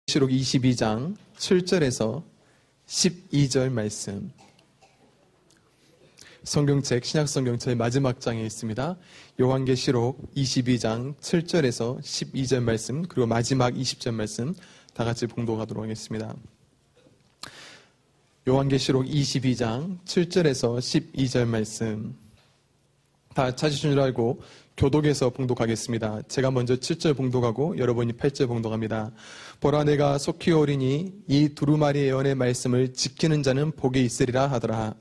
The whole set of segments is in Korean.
요한계시록 22장 7절에서 12절 말씀, 성경책 신약성경책 마지막 장에 있습니다. 요한계시록 22장 7절에서 12절 말씀, 그리고 마지막 20절 말씀 다 같이 봉독하도록 하겠습니다. 요한계시록 22장 7절에서 12절 말씀, 다 찾으신 줄 알고 교독에서 봉독하겠습니다. 제가 먼저 7절 봉독하고 여러분이 8절 봉독합니다. 보라, 내가 속히 오리니 이 두루마리 예언의 말씀을 지키는 자는 복이 있으리라 하더라.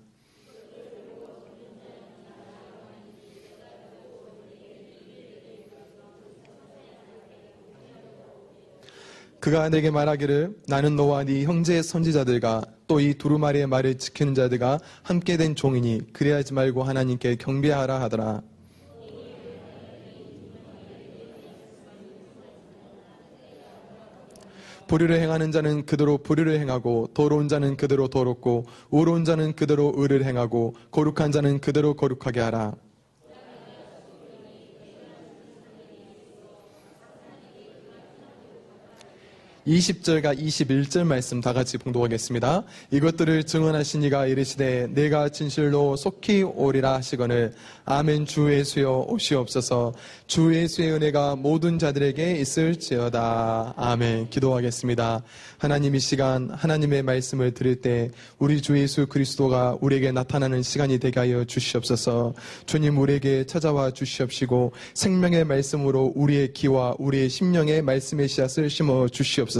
그가 내게 말하기를, 나는 너와 네 형제의 선지자들과 또 이 두루마리의 말을 지키는 자들과 함께 된 종이니 그래야지 말고 하나님께 경배하라 하더라. 불의를 행하는 자는 그대로 불의를 행하고, 도로운 자는 그대로 도롭고, 의로운 자는 그대로 의를 행하고, 거룩한 자는 그대로 거룩하게 하라. (20절과 21절) 말씀 다 같이 봉독하겠습니다. 이것들을 증언하신 이가 이르시되, 내가 진실로 속히 오리라 하시거늘, 아멘. 주 예수여 오시옵소서. 주 예수의 은혜가 모든 자들에게 있을지어다. 아멘. 기도하겠습니다. 하나님, 이 시간 하나님의 말씀을 들을 때 우리 주 예수 그리스도가 우리에게 나타나는 시간이 되게 하여 주시옵소서. 주님, 우리에게 찾아와 주시옵시고 생명의 말씀으로 우리의 귀와 우리의 심령의 말씀의 씨앗을 심어 주시옵소서.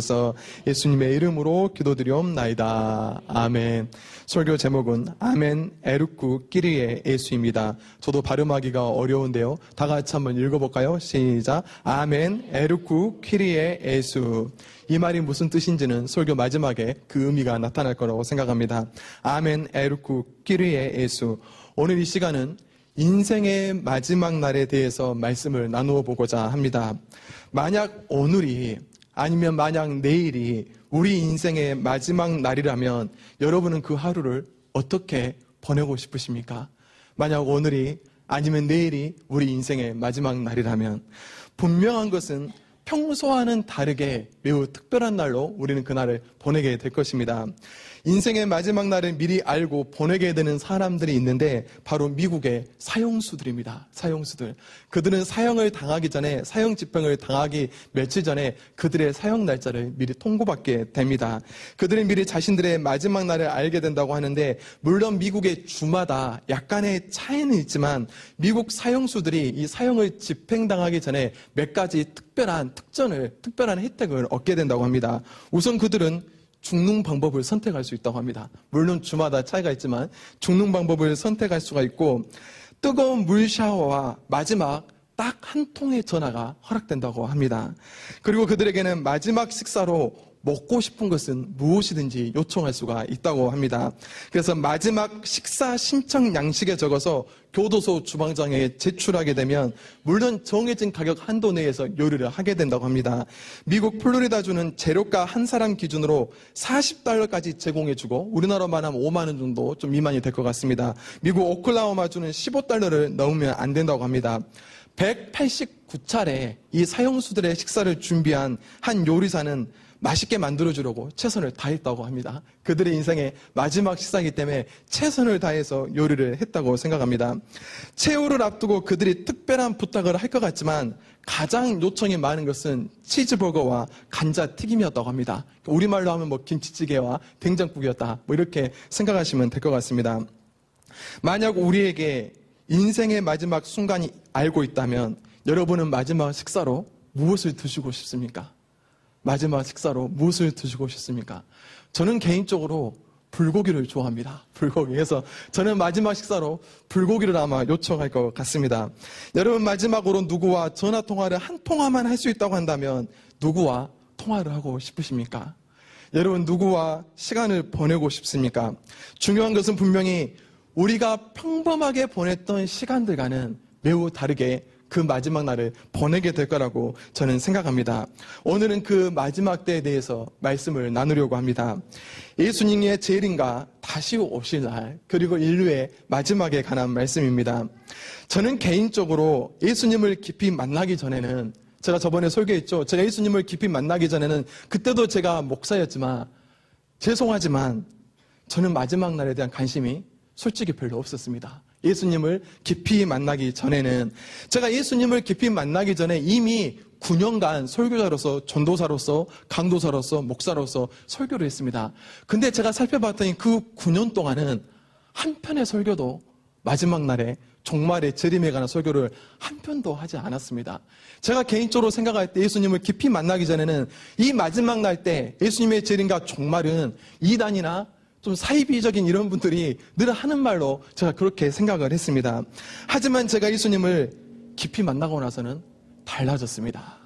예수님의 이름으로 기도드리옵나이다. 아멘. 설교 제목은 아멘 에르쿠 끼리에 예수입니다. 저도 발음하기가 어려운데요, 다 같이 한번 읽어볼까요? 시작. 아멘 에르쿠 끼리에 예수. 이 말이 무슨 뜻인지는 설교 마지막에 그 의미가 나타날 거라고 생각합니다. 아멘 에르쿠 끼리에 예수. 오늘 이 시간은 인생의 마지막 날에 대해서 말씀을 나누어 보고자 합니다. 만약 오늘이 아니면 만약 내일이 우리 인생의 마지막 날이라면 여러분은 그 하루를 어떻게 보내고 싶으십니까? 만약 오늘이 아니면 내일이 우리 인생의 마지막 날이라면 분명한 것은 평소와는 다르게 매우 특별한 날로 우리는 그날을 보내게 될 것입니다. 인생의 마지막 날을 미리 알고 보내게 되는 사람들이 있는데 바로 미국의 사형수들입니다. 사형수들. 그들은 사형을 당하기 전에, 사형 집행을 당하기 며칠 전에 그들의 사형 날짜를 미리 통보받게 됩니다. 그들은 미리 자신들의 마지막 날을 알게 된다고 하는데, 물론 미국의 주마다 약간의 차이는 있지만 미국 사형수들이 이 사형을 집행당하기 전에 몇 가지 특별한 혜택을 얻게 된다고 합니다. 우선 그들은 죽는 방법을 선택할 수 있다고 합니다. 물론 주마다 차이가 있지만 죽는 방법을 선택할 수가 있고, 뜨거운 물 샤워와 마지막 딱 한 통의 전화가 허락된다고 합니다. 그리고 그들에게는 마지막 식사로 먹고 싶은 것은 무엇이든지 요청할 수가 있다고 합니다. 그래서 마지막 식사 신청 양식에 적어서 교도소 주방장에 제출하게 되면 물론 정해진 가격 한도 내에서 요리를 하게 된다고 합니다. 미국 플로리다주는 재료가 한 사람 기준으로 $40까지 제공해주고, 우리나라만 하면 5만 원 정도 좀 미만이 될 것 같습니다. 미국 오클라호마주는 $15를 넘으면 안 된다고 합니다. 189차례 이 사형수들의 식사를 준비한 한 요리사는 맛있게 만들어주려고 최선을 다했다고 합니다. 그들의 인생의 마지막 식사이기 때문에 최선을 다해서 요리를 했다고 생각합니다. 최후를 앞두고 그들이 특별한 부탁을 할 것 같지만 가장 요청이 많은 것은 치즈버거와 감자튀김이었다고 합니다. 우리말로 하면 김치찌개와 된장국이었다, 이렇게 생각하시면 될 것 같습니다. 만약 우리에게 인생의 마지막 순간이 알고 있다면 여러분은 마지막 식사로 무엇을 드시고 싶습니까? 마지막 식사로 무엇을 드시고 싶습니까? 저는 개인적으로 불고기를 좋아합니다. 불고기. 그래서 저는 마지막 식사로 불고기를 아마 요청할 것 같습니다. 여러분, 마지막으로 누구와 전화통화를 한 통화만 할 수 있다고 한다면 누구와 통화를 하고 싶으십니까? 여러분, 누구와 시간을 보내고 싶습니까? 중요한 것은 분명히 우리가 평범하게 보냈던 시간들과는 매우 다르게 그 마지막 날을 보내게 될 거라고 저는 생각합니다. 오늘은 그 마지막 때에 대해서 말씀을 나누려고 합니다. 예수님의 재림과 다시 오실 날, 그리고 인류의 마지막에 관한 말씀입니다. 저는 개인적으로 예수님을 깊이 만나기 전에는 제가 저번에 설교했죠. 제가 예수님을 깊이 만나기 전에는 그때도 제가 목사였지만 죄송하지만 저는 마지막 날에 대한 관심이 솔직히 별로 없었습니다. 예수님을 깊이 만나기 전에는 제가 예수님을 깊이 만나기 전에 이미 9년간 설교자로서 전도사로서 강도사로서 목사로서 설교를 했습니다. 근데 제가 살펴봤더니 그 9년 동안은 한 편의 설교도 마지막 날에 종말의 재림에 관한 설교를 한 편도 하지 않았습니다. 제가 개인적으로 생각할 때 예수님을 깊이 만나기 전에는 이 마지막 날 때 예수님의 재림과 종말은 이단이나 좀 사이비적인 이런 분들이 늘 하는 말로 제가 그렇게 생각을 했습니다. 하지만 제가 예수님을 깊이 만나고 나서는 달라졌습니다.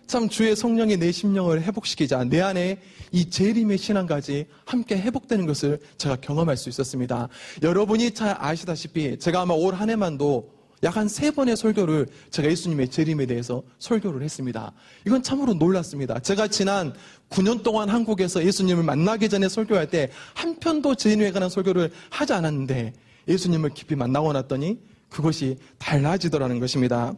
참 주의 성령이 내 심령을 회복시키자 내 안에 이 재림의 신앙까지 함께 회복되는 것을 제가 경험할 수 있었습니다. 여러분이 잘 아시다시피 제가 아마 올 한 해만도 약 한 3번의 설교를 제가 예수님의 재림에 대해서 설교를 했습니다. 이건 참으로 놀랐습니다. 제가 지난 9년 동안 한국에서 예수님을 만나기 전에 설교할 때 한 편도 재림에 관한 설교를 하지 않았는데 예수님을 깊이 만나고 났더니 그것이 달라지더라는 것입니다.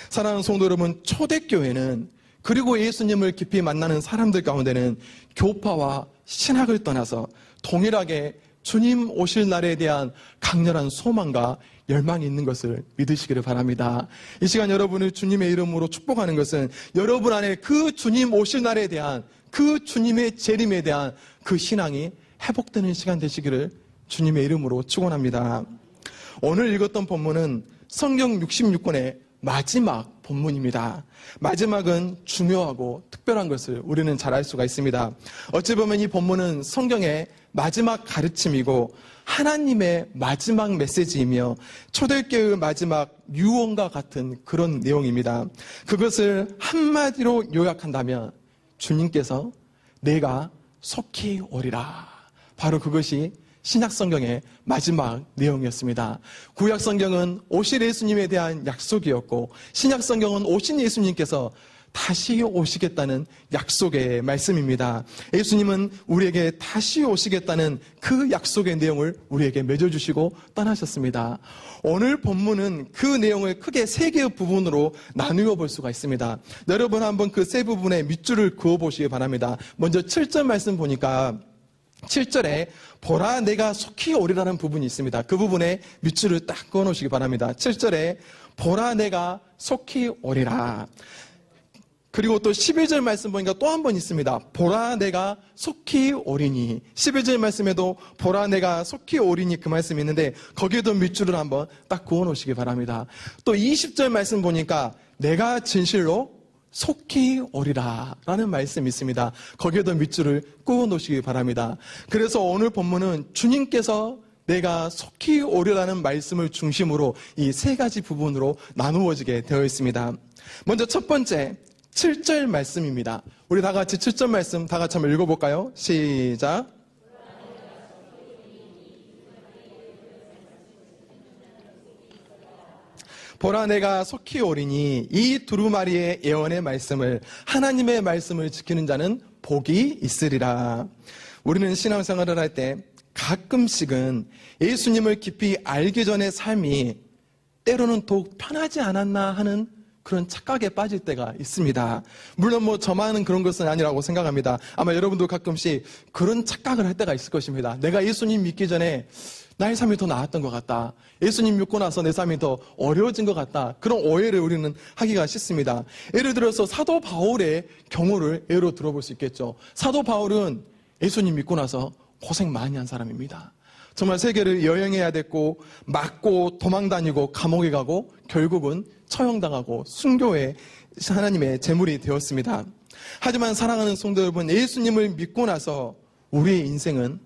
사랑하는 성도 여러분, 초대교회는 그리고 예수님을 깊이 만나는 사람들 가운데는 교파와 신학을 떠나서 동일하게 주님 오실 날에 대한 강렬한 소망과 열망이 있는 것을 믿으시기를 바랍니다. 이 시간 여러분을 주님의 이름으로 축복하는 것은 여러분 안에 그 주님 오실 날에 대한 그 주님의 재림에 대한 그 신앙이 회복되는 시간 되시기를 주님의 이름으로 축원합니다. 오늘 읽었던 본문은 성경 66권의 마지막 본문입니다. 마지막은 중요하고 특별한 것을 우리는 잘 알 수가 있습니다. 어찌 보면 이 본문은 성경의 마지막 가르침이고 하나님의 마지막 메시지이며 초대교회의 마지막 유언과 같은 그런 내용입니다. 그것을 한마디로 요약한다면 주님께서 내가 속히 오리라. 바로 그것이 신약성경의 마지막 내용이었습니다. 구약성경은 오실 예수님에 대한 약속이었고 신약성경은 오신 예수님께서 다시 오시겠다는 약속의 말씀입니다. 예수님은 우리에게 다시 오시겠다는 그 약속의 내용을 우리에게 맺어주시고 떠나셨습니다. 오늘 본문은 그 내용을 크게 3개의 부분으로 나누어 볼 수가 있습니다. 여러분 한번 그 세 부분의 밑줄을 그어보시기 바랍니다. 먼저 7절 말씀 보니까 7절에 보라 내가 속히 오리라는 부분이 있습니다. 그 부분에 밑줄을 딱 그어놓으시기 바랍니다. 7절에 보라 내가 속히 오리라. 그리고 또 11절 말씀 보니까 또 한 번 있습니다. 보라 내가 속히 오리니. 11절 말씀에도 보라 내가 속히 오리니 그 말씀이 있는데 거기에도 밑줄을 한번 딱 그어놓으시기 바랍니다. 또 20절 말씀 보니까 내가 진실로 속히 오리라 라는 말씀이 있습니다. 거기에도 밑줄을 그어놓으시기 바랍니다. 그래서 오늘 본문은 주님께서 내가 속히 오리라는 말씀을 중심으로 이 3가지 부분으로 나누어지게 되어 있습니다. 먼저 첫 번째 7절 말씀입니다. 우리 다 같이 7절 말씀 다 같이 한번 읽어볼까요? 시작. 보라 내가 속히 오리니 이 두루마리의 예언의 말씀을 하나님의 말씀을 지키는 자는 복이 있으리라. 우리는 신앙생활을 할 때 가끔씩은 예수님을 깊이 알기 전의 삶이 때로는 더욱 편하지 않았나 하는 그런 착각에 빠질 때가 있습니다. 물론 저만은 그런 것은 아니라고 생각합니다. 아마 여러분도 가끔씩 그런 착각을 할 때가 있을 것입니다. 내가 예수님 믿기 전에 나의 삶이 더 나았던 것 같다. 예수님 믿고 나서 내 삶이 더 어려워진 것 같다. 그런 오해를 우리는 하기가 쉽습니다. 예를 들어서 사도 바울의 경우를 예로 들어볼 수 있겠죠. 사도 바울은 예수님 믿고 나서 고생 많이 한 사람입니다. 정말 세계를 여행해야 됐고 맞고 도망다니고 감옥에 가고 결국은 처형당하고 순교의 하나님의 제물이 되었습니다. 하지만 사랑하는 성도 여러분, 예수님을 믿고 나서 우리의 인생은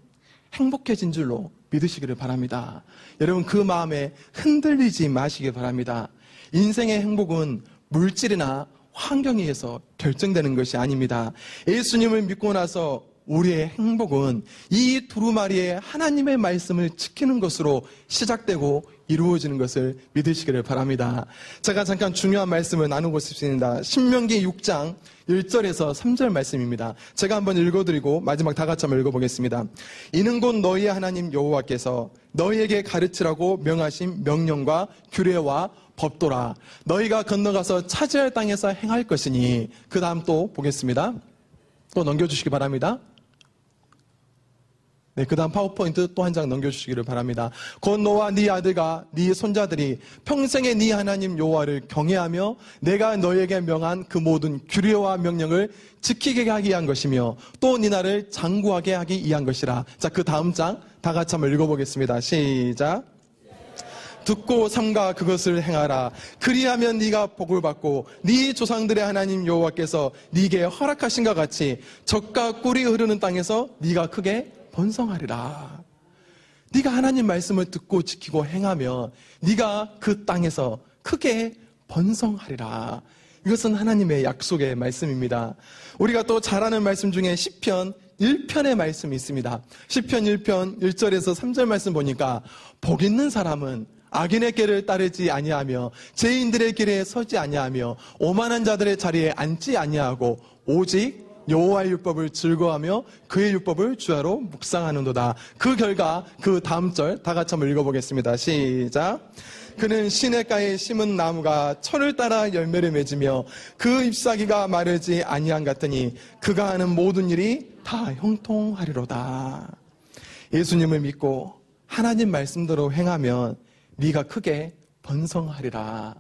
행복해진 줄로 믿으시기를 바랍니다. 여러분 그 마음에 흔들리지 마시기 바랍니다. 인생의 행복은 물질이나 환경에 의해서 결정되는 것이 아닙니다. 예수님을 믿고 나서 우리의 행복은 이 두루마리의 하나님의 말씀을 지키는 것으로 시작되고 이루어지는 것을 믿으시기를 바랍니다. 제가 잠깐 중요한 말씀을 나누고 싶습니다. 신명기 6장 1절에서 3절 말씀입니다. 제가 한번 읽어드리고 마지막 다 같이 한번 읽어보겠습니다. 이는 곧 너희의 하나님 여호와께서 너희에게 가르치라고 명하신 명령과 규례와 법도라. 너희가 건너가서 차지할 땅에서 행할 것이니. 그 다음 또 보겠습니다. 또 넘겨주시기 바랍니다. 네, 그 다음 파워포인트 또 한 장 넘겨주시기를 바랍니다. 곧 너와 네 아들과 네 손자들이 평생에 네 하나님 여호와를 경외하며 내가 너희에게 명한 그 모든 규례와 명령을 지키게 하기 위한 것이며 또 네 나를 장구하게 하기 위한 것이라. 자, 그 다음 장 다 같이 한번 읽어보겠습니다. 시작. 듣고 삼가 그것을 행하라. 그리하면 네가 복을 받고 네 조상들의 하나님 여호와께서 네게 허락하신 것 같이 젖과 꿀이 흐르는 땅에서 네가 크게 번성하리라. 네가 하나님 말씀을 듣고 지키고 행하면 네가 그 땅에서 크게 번성하리라. 이것은 하나님의 약속의 말씀입니다. 우리가 또 잘 아는 말씀 중에 시편 1편의 말씀이 있습니다. 시편 1편 1절에서 3절 말씀 보니까 복 있는 사람은 악인의 길을 따르지 아니하며 죄인들의 길에 서지 아니하며 오만한 자들의 자리에 앉지 아니하고 오직 여호와의 율법을 즐거워하며 그의 율법을 주야로 묵상하는도다. 그 결과 그 다음 절 다 같이 한번 읽어보겠습니다. 시작. 그는 시냇가에 심은 나무가 철을 따라 열매를 맺으며 그 잎사귀가 마르지 아니한 같으니 그가 하는 모든 일이 다 형통하리로다. 예수님을 믿고 하나님 말씀대로 행하면 네가 크게 번성하리라.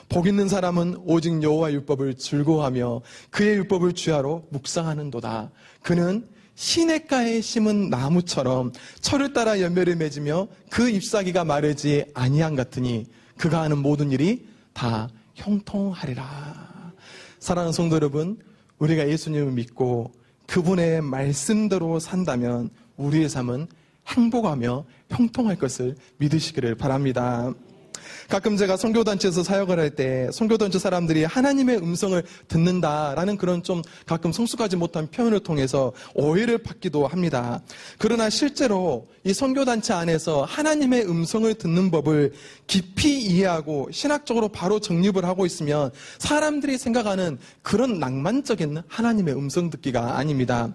복 있는 사람은 오직 여호와의 율법을 즐거워하며 그의 율법을 주야로 묵상하는도다. 그는 시냇가에 심은 나무처럼 철을 따라 열매를 맺으며 그 잎사귀가 마르지 아니한 같으니 그가 하는 모든 일이 다 형통하리라. 사랑하는 성도 여러분, 우리가 예수님을 믿고 그분의 말씀대로 산다면 우리의 삶은 행복하며 형통할 것을 믿으시기를 바랍니다. 가끔 제가 선교단체에서 사역을 할 때 선교단체 사람들이 하나님의 음성을 듣는다라는 그런 좀 가끔 성숙하지 못한 표현을 통해서 오해를 받기도 합니다. 그러나 실제로 이 선교단체 안에서 하나님의 음성을 듣는 법을 깊이 이해하고 신학적으로 바로 정립을 하고 있으면 사람들이 생각하는 그런 낭만적인 하나님의 음성 듣기가 아닙니다.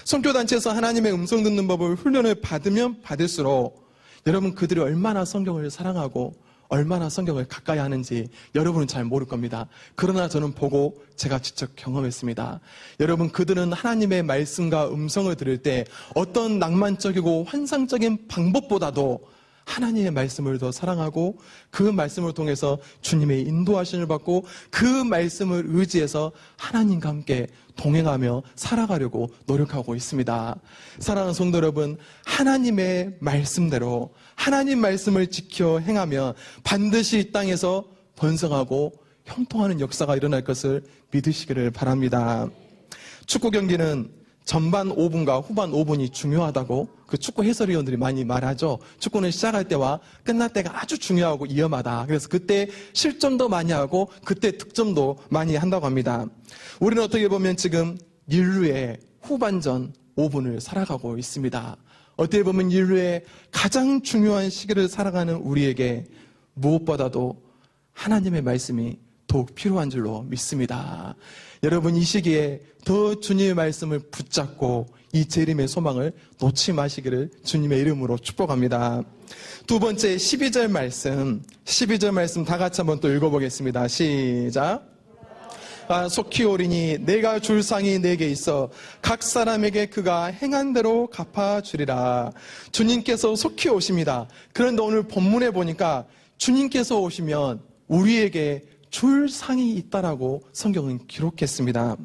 선교단체에서 하나님의 음성 듣는 법을 훈련을 받으면 받을수록 여러분 그들이 얼마나 성경을 사랑하고 얼마나 성경을 가까이 하는지 여러분은 잘 모를 겁니다. 그러나 저는 보고 제가 직접 경험했습니다. 여러분 그들은 하나님의 말씀과 음성을 들을 때 어떤 낭만적이고 환상적인 방법보다도 하나님의 말씀을 더 사랑하고 그 말씀을 통해서 주님의 인도하심을 받고 그 말씀을 의지해서 하나님과 함께 동행하며 살아가려고 노력하고 있습니다. 사랑하는 성도 여러분, 하나님의 말씀대로 하나님 말씀을 지켜 행하면 반드시 이 땅에서 번성하고 형통하는 역사가 일어날 것을 믿으시기를 바랍니다. 축구 경기는 전반 5분과 후반 5분이 중요하다고 그 축구 해설위원들이 많이 말하죠. 축구는 시작할 때와 끝날 때가 아주 중요하고 위험하다. 그래서 그때 실점도 많이 하고 그때 득점도 많이 한다고 합니다. 우리는 어떻게 보면 지금 인류의 후반전 5분을 살아가고 있습니다. 어떻게 보면 인류의 가장 중요한 시기를 살아가는 우리에게 무엇보다도 하나님의 말씀이 더욱 필요한 줄로 믿습니다. 여러분 이 시기에 더 주님의 말씀을 붙잡고 이 재림의 소망을 놓지 마시기를 주님의 이름으로 축복합니다. 두 번째 12절 말씀 다 같이 한번 또 읽어보겠습니다. 시작. 속히 오리니 내가 줄 상이 내게 있어 각 사람에게 그가 행한 대로 갚아주리라. 주님께서 속히 오십니다. 그런데 오늘 본문에 보니까 주님께서 오시면 우리에게 줄 상이 있다라고 성경은 기록했습니다.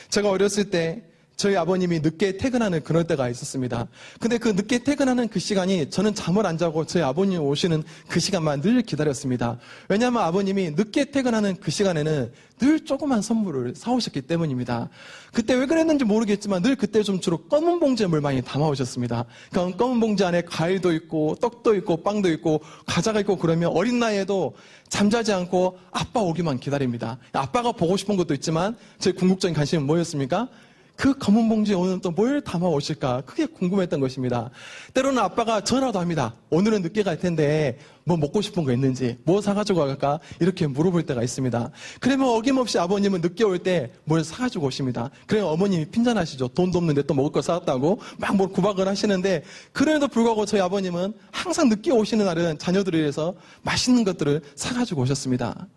제가 어렸을 때 저희 아버님이 늦게 퇴근하는 그럴 때가 있었습니다. 근데 그 늦게 퇴근하는 그 시간이 저는 잠을 안 자고 저희 아버님 오시는 그 시간만 늘 기다렸습니다. 왜냐하면 아버님이 늦게 퇴근하는 그 시간에는 늘 조그만 선물을 사오셨기 때문입니다. 그때 왜 그랬는지 모르겠지만 늘 그때 좀 주로 검은 봉지에 물 많이 담아오셨습니다. 그러니까 검은 봉지 안에 과일도 있고 떡도 있고 빵도 있고 과자가 있고 그러면 어린 나이에도 잠자지 않고 아빠 오기만 기다립니다. 아빠가 보고 싶은 것도 있지만 제 궁극적인 관심은 뭐였습니까? 그 검은 봉지에 오늘 또 뭘 담아 오실까? 그게 궁금했던 것입니다. 때로는 아빠가 전화도 합니다. 오늘은 늦게 갈 텐데 뭐 먹고 싶은 거 있는지, 뭐 사가지고 갈까? 이렇게 물어볼 때가 있습니다. 그러면 어김없이 아버님은 늦게 올 때 뭘 사가지고 오십니다. 그러면 어머님이 핀잔하시죠. 돈도 없는데 또 먹을 거 사왔다고 막 뭘 구박을 하시는데, 그럼에도 불구하고 저희 아버님은 항상 늦게 오시는 날은 자녀들을 위해서 맛있는 것들을 사가지고 오셨습니다.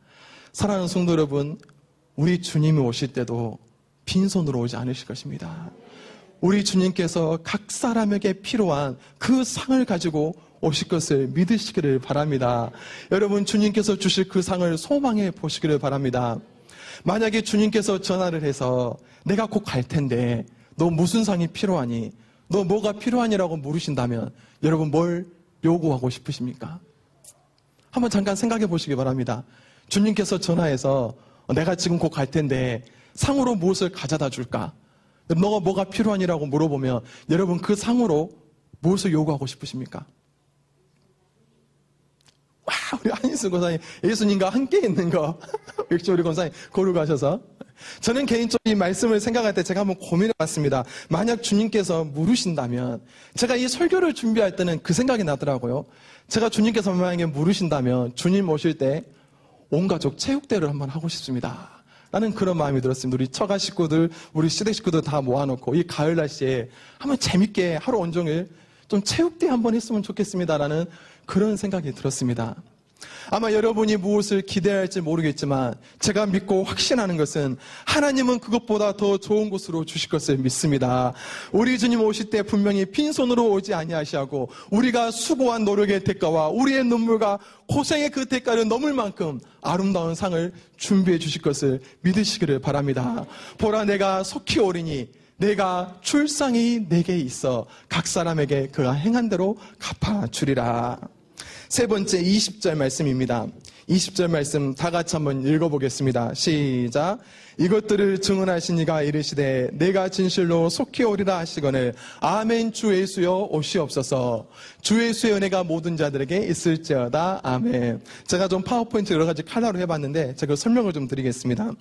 사랑하는 성도 여러분, 우리 주님이 오실 때도 빈손으로 오지 않으실 것입니다. 우리 주님께서 각 사람에게 필요한 그 상을 가지고 오실 것을 믿으시기를 바랍니다. 여러분, 주님께서 주실 그 상을 소망해 보시기를 바랍니다. 만약에 주님께서 전화를 해서 내가 곧 갈 텐데 너 무슨 상이 필요하니? 너 뭐가 필요하니라고 물으신다면 여러분 뭘 요구하고 싶으십니까? 한번 잠깐 생각해 보시기 바랍니다. 주님께서 전화해서 내가 지금 곧 갈 텐데 상으로 무엇을 가져다 줄까? 너가 뭐가 필요하니라고 물어보면 여러분 그 상으로 무엇을 요구하고 싶으십니까? 와, 우리 안희수 권사님 예수님과 함께 있는 거 역시 우리 권사님 거룩하셔서. 저는 개인적으로 이 말씀을 생각할 때 제가 한번 고민해 봤습니다. 만약 주님께서 물으신다면, 제가 이 설교를 준비할 때는 그 생각이 나더라고요. 제가 주님께서 만약에 물으신다면 주님 오실 때 온 가족 체육대회를 한번 하고 싶습니다 라는 그런 마음이 들었습니다. 우리 처가 식구들, 우리 시댁 식구들 다 모아놓고 이 가을 날씨에 한번 재밌게 하루 온종일 좀 체육대회 한번 했으면 좋겠습니다라는 그런 생각이 들었습니다. 아마 여러분이 무엇을 기대할지 모르겠지만 제가 믿고 확신하는 것은 하나님은 그것보다 더 좋은 곳으로 주실 것을 믿습니다. 우리 주님 오실 때 분명히 빈손으로 오지 아니하시고 우리가 수고한 노력의 대가와 우리의 눈물과 고생의 그 대가를 넘을 만큼 아름다운 상을 준비해 주실 것을 믿으시기를 바랍니다. 보라, 내가 속히 오리니 내가 출상이 내게 있어 각 사람에게 그가 행한 대로 갚아주리라. 세 번째 20절 말씀입니다. 20절 말씀 다 같이 한번 읽어보겠습니다. 시작. 이것들을 증언하신 이가 이르시되 내가 진실로 속히 오리라 하시거늘 아멘. 주 예수여 오시옵소서. 주 예수의 은혜가 모든 자들에게 있을지어다. 아멘. 제가 좀 파워포인트 여러 가지 컬러로 해봤는데 제가 설명을 좀 드리겠습니다.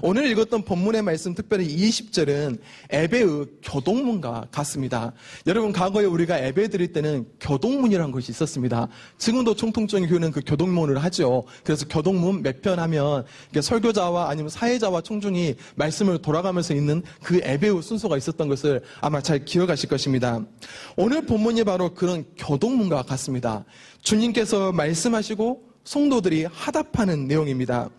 오늘 읽었던 본문의 말씀, 특별히 20절은 예배의 교동문과 같습니다. 여러분, 과거에 우리가 예배 드릴 때는 교동문이라는 것이 있었습니다. 지금도 총통적인 교회는 그 교동문을 하죠. 그래서 교동문 몇 편 하면 설교자와 아니면 사회자와 청중이 말씀을 돌아가면서 읽는 그 예배의 순서가 있었던 것을 아마 잘 기억하실 것입니다. 오늘 본문이 바로 그런 교동문과 같습니다. 주님께서 말씀하시고 성도들이 화답하는 내용입니다.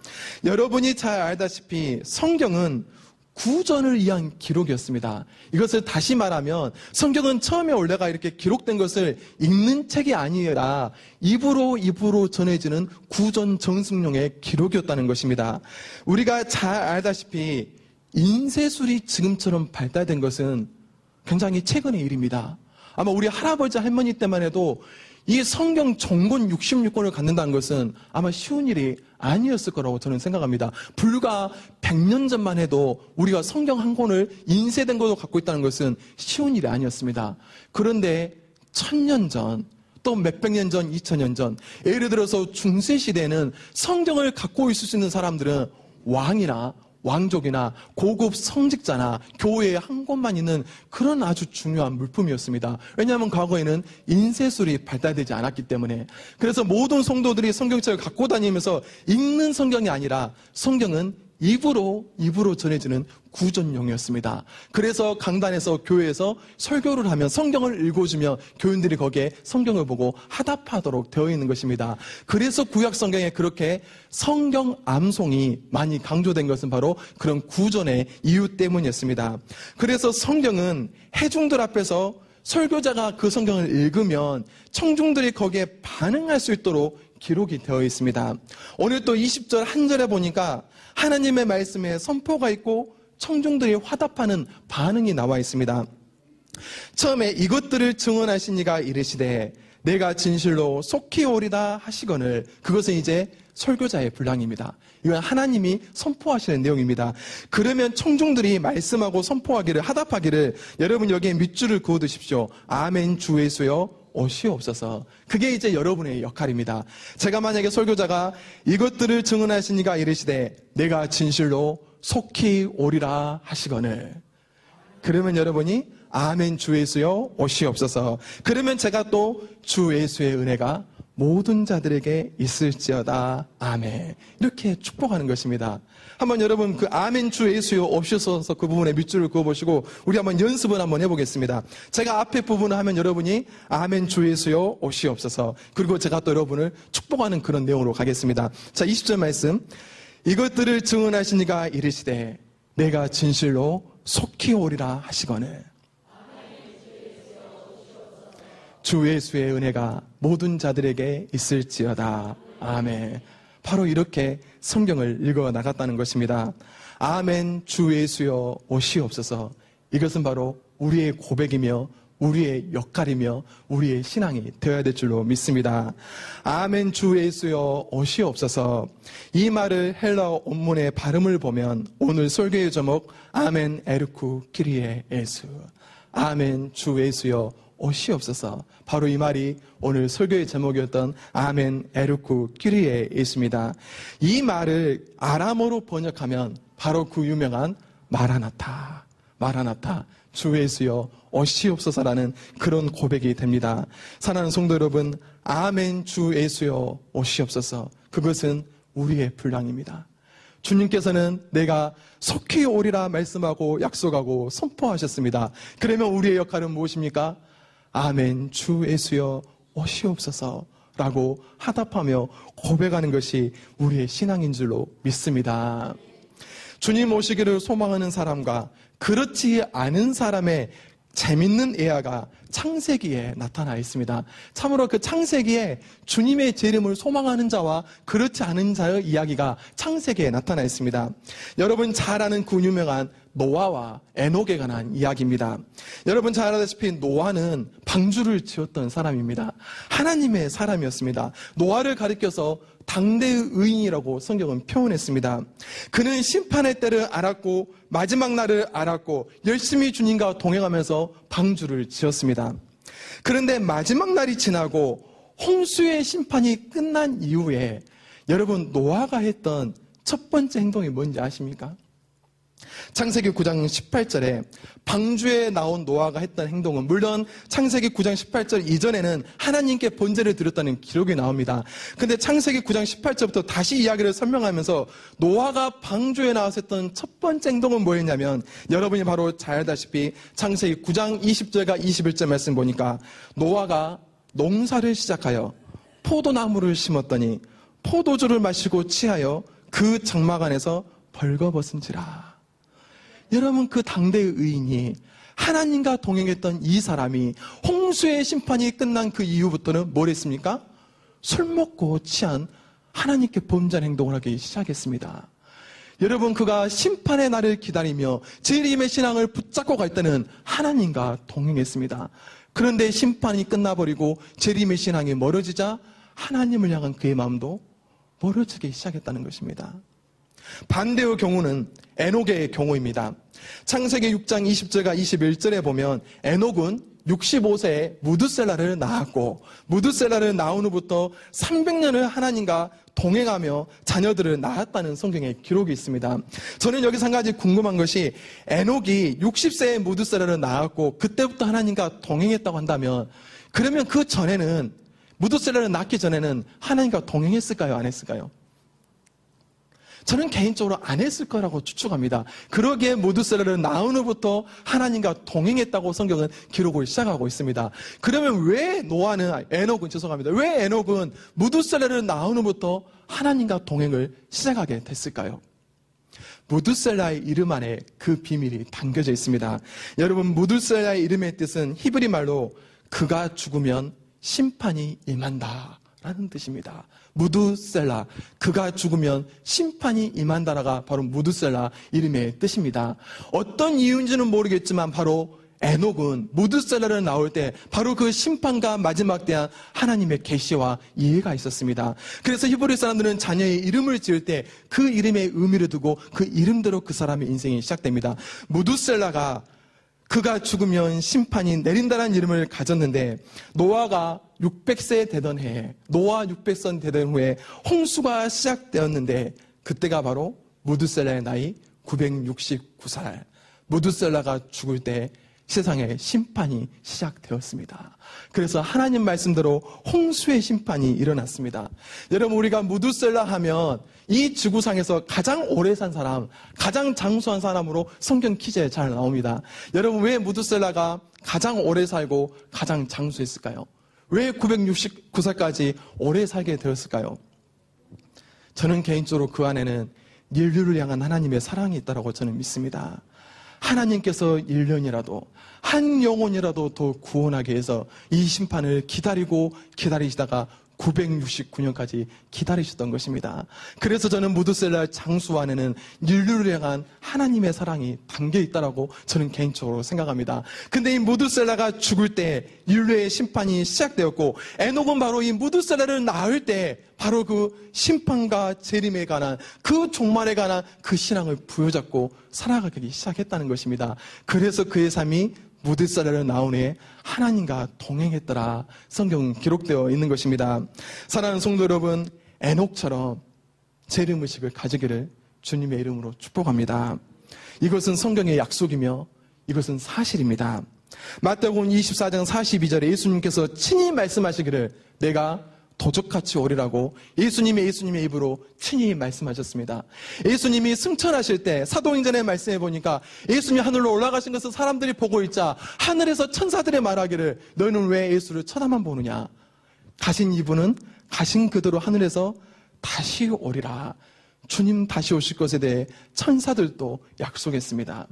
여러분이 잘 알다시피 성경은 구전을 위한 기록이었습니다. 이것을 다시 말하면 성경은 처음에 원래가 이렇게 기록된 것을 읽는 책이 아니라 입으로 전해지는 구전 전승용의 기록이었다는 것입니다. 우리가 잘 알다시피 인쇄술이 지금처럼 발달된 것은 굉장히 최근의 일입니다. 아마 우리 할아버지 할머니 때만 해도 이 성경 전권 66권을 갖는다는 것은 아마 쉬운 일이 아니었을 거라고 저는 생각합니다. 불과 100년 전만 해도 우리가 성경 한 권을 인쇄된 것을 갖고 있다는 것은 쉬운 일이 아니었습니다. 그런데 1000년 전, 또 몇백 년 전, 2000년 전, 예를 들어서 중세시대에는 성경을 갖고 있을 수 있는 사람들은 왕이나 왕족이나 고급 성직자나 교회에 한 곳만 있는 그런 아주 중요한 물품이었습니다. 왜냐하면 과거에는 인쇄술이 발달되지 않았기 때문에. 그래서 모든 성도들이 성경책을 갖고 다니면서 읽는 성경이 아니라 성경은 입으로 전해지는 구전용이었습니다. 그래서 강단에서 교회에서 설교를 하면 성경을 읽어주며 교인들이 거기에 성경을 보고 화답하도록 되어 있는 것입니다. 그래서 구약 성경에 그렇게 성경 암송이 많이 강조된 것은 바로 그런 구전의 이유 때문이었습니다. 그래서 성경은 회중들 앞에서 설교자가 그 성경을 읽으면 청중들이 거기에 반응할 수 있도록 기록이 되어 있습니다. 오늘 또 20절 한 절에 보니까 하나님의 말씀에 선포가 있고 청중들이 화답하는 반응이 나와 있습니다. 처음에 이것들을 증언하신 이가 이르시되 내가 진실로 속히 오리다 하시거늘, 그것은 이제 설교자의 분량입니다. 이건 하나님이 선포하시는 내용입니다. 그러면 청중들이 말씀하고 선포하기를, 화답하기를 여러분 여기에 밑줄을 그어두십시오. 아멘. 주 예수여 오시옵소서. 그게 이제 여러분의 역할입니다. 제가 만약에 설교자가 이것들을 증언하신 이가 이르시되 내가 진실로 속히 오리라 하시거늘, 그러면 여러분이 아멘 주 예수여 오시옵소서. 그러면 제가 또 주 예수의 은혜가 모든 자들에게 있을지어다. 아멘. 이렇게 축복하는 것입니다. 한번 여러분 그 아멘 주 예수여 오시옵소서 그 부분에 밑줄을 그어보시고 우리 한번 연습을 한번 해보겠습니다. 제가 앞에 부분을 하면 여러분이 아멘 주 예수여 오시옵소서. 그리고 제가 또 여러분을 축복하는 그런 내용으로 가겠습니다. 자, 20절 말씀. 이것들을 증언하신 이가 이르시되 내가 진실로 속히 오리라 하시거늘 주 예수의 은혜가 모든 자들에게 있을지어다. 아멘. 바로 이렇게 성경을 읽어 나갔다는 것입니다. 아멘 주 예수여 오시옵소서. 이것은 바로 우리의 고백이며 우리의 역할이며 우리의 신앙이 되어야 될 줄로 믿습니다. 아멘 주 예수여 오시옵소서. 이 말을 헬라어 원문의 발음을 보면 오늘 설교의 제목 아멘 에르쿠 키리에 예수. 아멘 주 예수여 오시옵소서. 바로 이 말이 오늘 설교의 제목이었던 아멘 에르쿠 키리에 예수입니다. 이 말을 아람어로 번역하면 바로 그 유명한 마라나타, 마라나타, 주 예수여 오시옵소서라는 그런 고백이 됩니다. 사랑하는 성도 여러분, 아멘 주 예수여 오시옵소서. 그것은 우리의 분량입니다. 주님께서는 내가 속히 오리라 말씀하고 약속하고 선포하셨습니다. 그러면 우리의 역할은 무엇입니까? 아멘 주 예수여 오시옵소서 라고 화답하며 고백하는 것이 우리의 신앙인 줄로 믿습니다. 주님 오시기를 소망하는 사람과 그렇지 않은 사람의 재밌는 예화가 창세기에 나타나 있습니다. 참으로 그 창세기에 주님의 재림을 소망하는 자와 그렇지 않은 자의 이야기가 창세기에 나타나 있습니다. 여러분 잘 아는 그 유명한 노아와 에녹에 관한 이야기입니다. 여러분 잘 아다시피 노아는 방주를 지었던 사람입니다. 하나님의 사람이었습니다. 노아를 가리켜서 당대의 의인이라고 성경은 표현했습니다. 그는 심판의 때를 알았고 마지막 날을 알았고 열심히 주님과 동행하면서 방주를 지었습니다. 그런데 마지막 날이 지나고 홍수의 심판이 끝난 이후에 여러분 노아가 했던 첫 번째 행동이 뭔지 아십니까? 창세기 9장 18절에 방주에 나온 노아가 했던 행동은 물론 창세기 9장 18절 이전에는 하나님께 번제를 드렸다는 기록이 나옵니다. 근데 창세기 9장 18절부터 다시 이야기를 설명하면서 노아가 방주에 나와서 했던 첫 번째 행동은 뭐였냐면 여러분이 바로 잘 알다시피 창세기 9장 20절과 21절 말씀 보니까 노아가 농사를 시작하여 포도나무를 심었더니 포도주를 마시고 취하여 그 장막 안에서 벌거벗은지라. 여러분 그 당대의 의인이 하나님과 동행했던 이 사람이 홍수의 심판이 끝난 그 이후부터는 뭘 했습니까? 술 먹고 취한 하나님께 범죄한 행동을 하기 시작했습니다. 여러분 그가 심판의 날을 기다리며 재림의 신앙을 붙잡고 갈 때는 하나님과 동행했습니다. 그런데 심판이 끝나버리고 재림의 신앙이 멀어지자 하나님을 향한 그의 마음도 멀어지기 시작했다는 것입니다. 반대의 경우는 에녹의 경우입니다. 창세기 6장 20절과 21절에 보면 에녹은 65세에 무드셀라를 낳았고 무드셀라를 낳은 후부터 300년을 하나님과 동행하며 자녀들을 낳았다는 성경에 기록이 있습니다. 저는 여기서 한 가지 궁금한 것이 에녹이 60세에 무드셀라를 낳았고 그때부터 하나님과 동행했다고 한다면 그러면 그 전에는 무드셀라를 낳기 전에는 하나님과 동행했을까요? 안 했을까요? 저는 개인적으로 안 했을 거라고 추측합니다. 그러기에 무드셀라를 낳은 후부터 하나님과 동행했다고 성경은 기록을 시작하고 있습니다. 그러면 왜 왜 에녹은 무드셀라를 낳은 후부터 하나님과 동행을 시작하게 됐을까요? 무드셀라의 이름 안에 그 비밀이 담겨져 있습니다. 여러분 무드셀라의 이름의 뜻은 히브리 말로 그가 죽으면 심판이 임한다 라는 뜻입니다. 무드셀라, 그가 죽으면 심판이 임한다라가 바로 무드셀라 이름의 뜻입니다. 어떤 이유인지는 모르겠지만 바로 에녹은 무드셀라를 낳을 때 바로 그 심판과 마지막 대한 하나님의 계시와 이해가 있었습니다. 그래서 히브리 사람들은 자녀의 이름을 지을 때 그 이름의 의미를 두고 그 이름대로 그 사람의 인생이 시작됩니다. 무드셀라가 그가 죽으면 심판이 내린다는 이름을 가졌는데 노아가 600세 되던 해에 노아 600세 되던 후에 홍수가 시작되었는데 그때가 바로 무드셀라의 나이 969살 무드셀라가 죽을 때 세상의 심판이 시작되었습니다. 그래서 하나님 말씀대로 홍수의 심판이 일어났습니다. 여러분, 우리가 무드셀라 하면 이 지구상에서 가장 오래 산 사람, 가장 장수한 사람으로 성경 퀴즈에 잘 나옵니다. 여러분, 왜 무드셀라가 가장 오래 살고 가장 장수했을까요? 왜 969살까지 오래 살게 되었을까요? 저는 개인적으로 그 안에는 인류를 향한 하나님의 사랑이 있다고 저는 믿습니다. 하나님께서 1년이라도 한 영혼이라도 더 구원하기 위해서 이 심판을 기다리시다가 969년까지 기다리셨던 것입니다. 그래서 저는 무드셀라 장수 안에는 인류를 향한 하나님의 사랑이 담겨 있다고 저는 개인적으로 생각합니다. 근데 이 무드셀라가 죽을 때 인류의 심판이 시작되었고, 에녹은 바로 이 무드셀라를 낳을 때 바로 그 심판과 재림에 관한, 그 종말에 관한 그 신앙을 부여잡고 살아가기 시작했다는 것입니다. 그래서 그의 삶이 무드셀라를 낳은 후에 하나님과 동행했더라, 성경은 기록되어 있는 것입니다. 사랑하는 성도 여러분, 에녹처럼 재림의식을 가지기를 주님의 이름으로 축복합니다. 이것은 성경의 약속이며 이것은 사실입니다. 마태복음 24장 42절에 예수님께서 친히 말씀하시기를 내가 도적같이 오리라고 예수님의 입으로 친히 말씀하셨습니다. 예수님이 승천하실 때 사도행전에 말씀해 보니까 예수님이 하늘로 올라가신 것을 사람들이 보고 있자 하늘에서 천사들의 말하기를 너희는 왜 예수를 쳐다만 보느냐? 가신 이분은 가신 그대로 하늘에서 다시 오리라. 주님 다시 오실 것에 대해 천사들도 약속했습니다.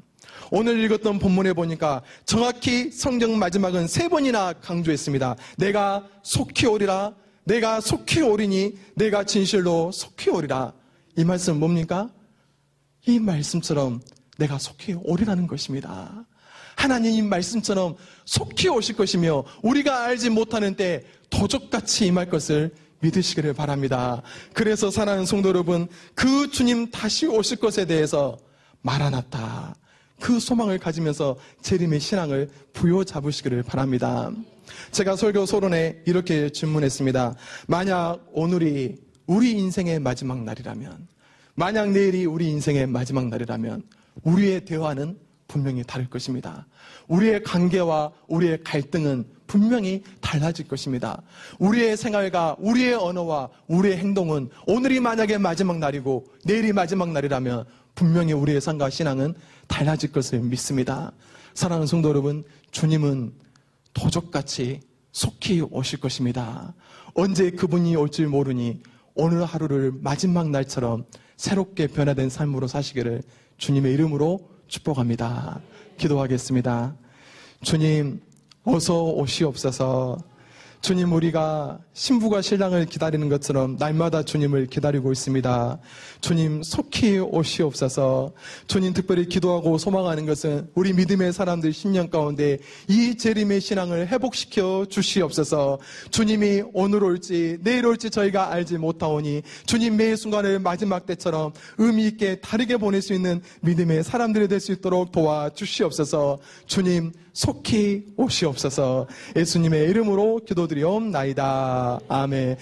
오늘 읽었던 본문에 보니까 정확히 성경 마지막은 3번이나 강조했습니다. 내가 속히 오리라, 내가 속히 오리니 내가 진실로 속히 오리라. 이 말씀은 뭡니까? 이 말씀처럼 내가 속히 오리라는 것입니다. 하나님 이 말씀처럼 속히 오실 것이며 우리가 알지 못하는 때 도적같이 임할 것을 믿으시기를 바랍니다. 그래서 사랑하는 성도 여러분, 그 주님 다시 오실 것에 대해서 마라나타, 그 소망을 가지면서 재림의 신앙을 부여잡으시기를 바랍니다. 제가 설교 소론에 이렇게 질문했습니다. 만약 오늘이 우리 인생의 마지막 날이라면, 만약 내일이 우리 인생의 마지막 날이라면 우리의 대화는 분명히 다를 것입니다. 우리의 관계와 우리의 갈등은 분명히 달라질 것입니다. 우리의 생활과 우리의 언어와 우리의 행동은 오늘이 만약에 마지막 날이고 내일이 마지막 날이라면 분명히 우리의 삶과 신앙은 달라질 것을 믿습니다. 사랑하는 성도 여러분, 주님은 도적같이 속히 오실 것입니다. 언제 그분이 올지 모르니 오늘 하루를 마지막 날처럼 새롭게 변화된 삶으로 사시기를 주님의 이름으로 축복합니다. 기도하겠습니다. 주님, 어서 오시옵소서. 주님, 우리가 신부가 신랑을 기다리는 것처럼 날마다 주님을 기다리고 있습니다. 주님, 속히 오시옵소서. 주님, 특별히 기도하고 소망하는 것은 우리 믿음의 사람들 심령 가운데 이 재림의 신앙을 회복시켜 주시옵소서. 주님이 오늘 올지 내일 올지 저희가 알지 못하오니 주님 매 순간을 마지막 때처럼 의미 있게 다르게 보낼 수 있는 믿음의 사람들이 될 수 있도록 도와주시옵소서. 주님, 속히 오시옵소서. 예수님의 이름으로 기도드리옵나이다. 아멘.